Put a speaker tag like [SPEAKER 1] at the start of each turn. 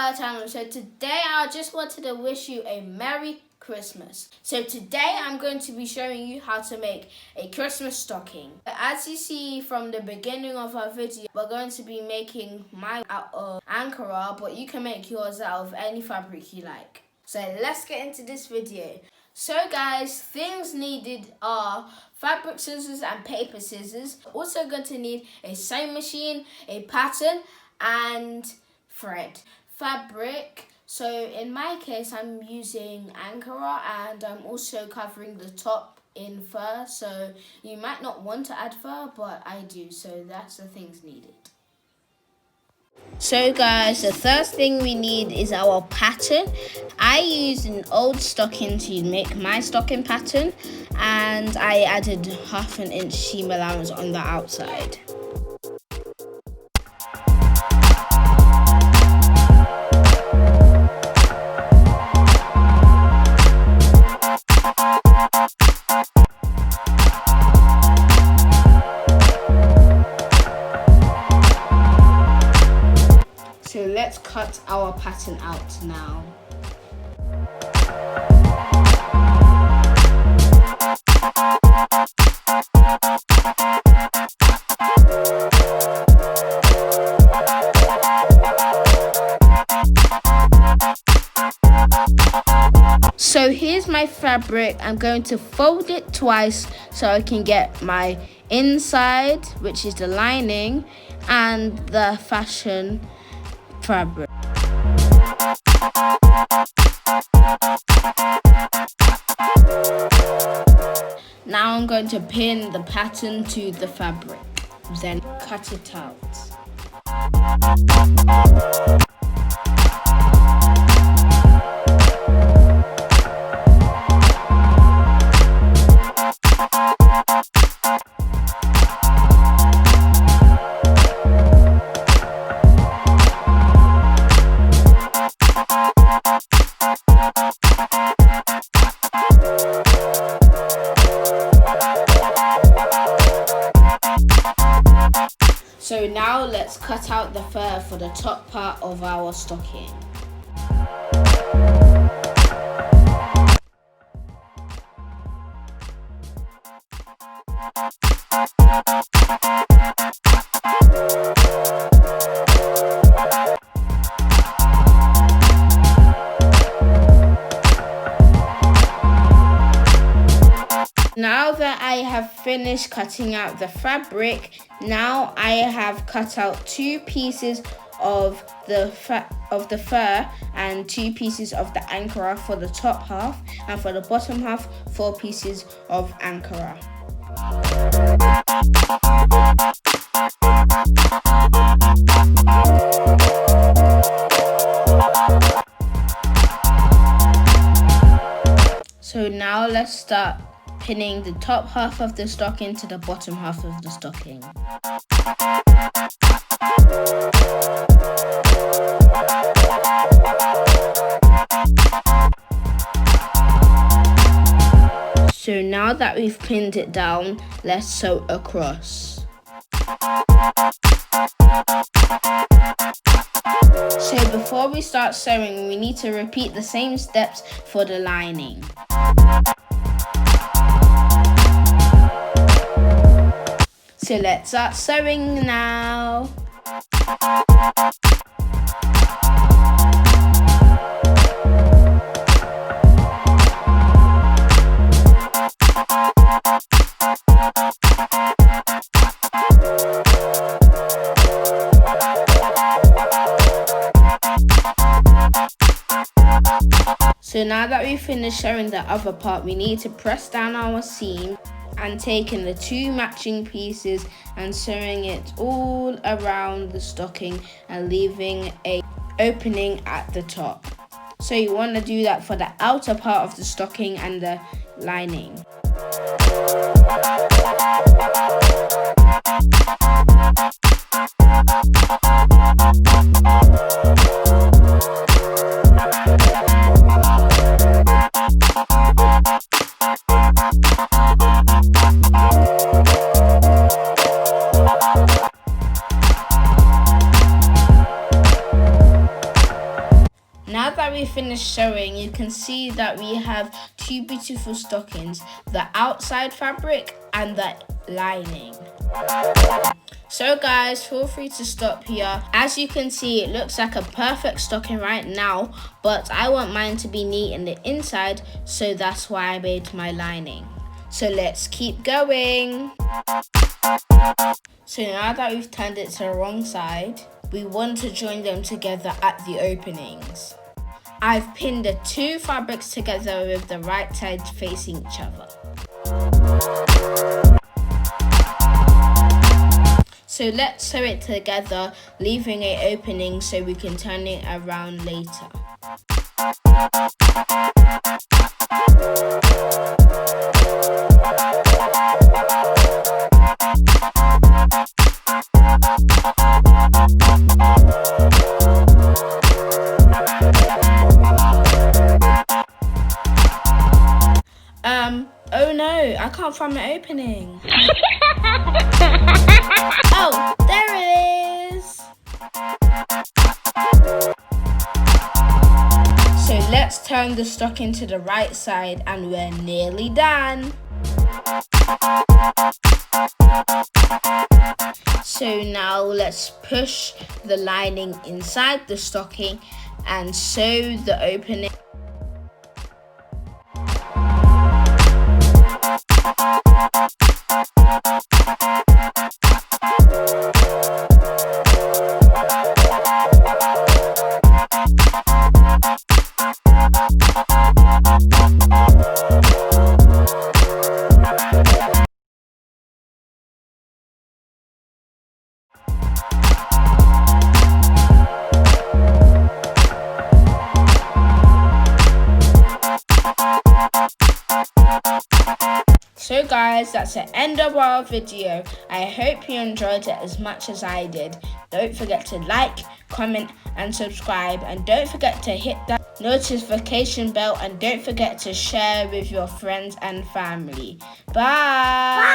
[SPEAKER 1] our channel. So today I just wanted to wish you a Merry Christmas. So today I'm going to be showing you how to make a Christmas stocking. As you see from the beginning of our video, we're going to be making mine out of Ankara, but you can make yours out of any fabric you like. So let's get into this video. So guys, things needed are fabric scissors and paper scissors. Also going to need a sewing machine, a pattern and thread. Fabric, so in my case I'm using Ankara and I'm also covering the top in fur, so you might not want to add fur, but I do, so that's the things needed. So guys, the first thing we need is our pattern. I used an old stocking to make my stocking pattern and I added 1/2 inch seam allowance on the outside. So let's cut our pattern out now. So here's my fabric. I'm going to fold it twice so I can get my inside, which is the lining, and the fashion fabric. Now I'm going to pin the pattern to the fabric, then cut it out. So now let's cut out the fur for the top part of our stocking. Now that I have finished cutting out the fabric, now I have cut out 2 pieces of the fur and 2 pieces of the Ankara for the top half, and for the bottom half 4 pieces of Ankara. So now let's start pinning the top half of the stocking to the bottom half of the stocking. So now that we've pinned it down, let's sew across. So before we start sewing, we need to repeat the same steps for the lining. So let's start sewing now. So now that we've finished sewing the other part, we need to press down our seam and taking the 2 matching pieces and sewing it all around the stocking and leaving an opening at the top. So you want to do that for the outer part of the stocking and the lining. finished sewing, you can see that we have two beautiful stockings, the outside fabric and the lining. So guys, feel free to stop here. As you can see, it looks like a perfect stocking right now, but I want mine to be neat in the inside, so that's why I made my lining. So let's keep going. So now that we've turned it to the wrong side, we want to join them together at the openings. I've pinned the two fabrics together with the right sides facing each other. So let's sew it together, leaving an opening so we can turn it around later. Oh no, I can't find my opening. Oh, there it is. So let's turn the stocking to the right side and we're nearly done. So now let's push the lining inside the stocking and sew the opening. So guys, that's the end of our video. I hope you enjoyed it as much as I did. Don't forget to like, comment and subscribe, and don't forget to hit that notification bell, and don't forget to share with your friends and family. Bye!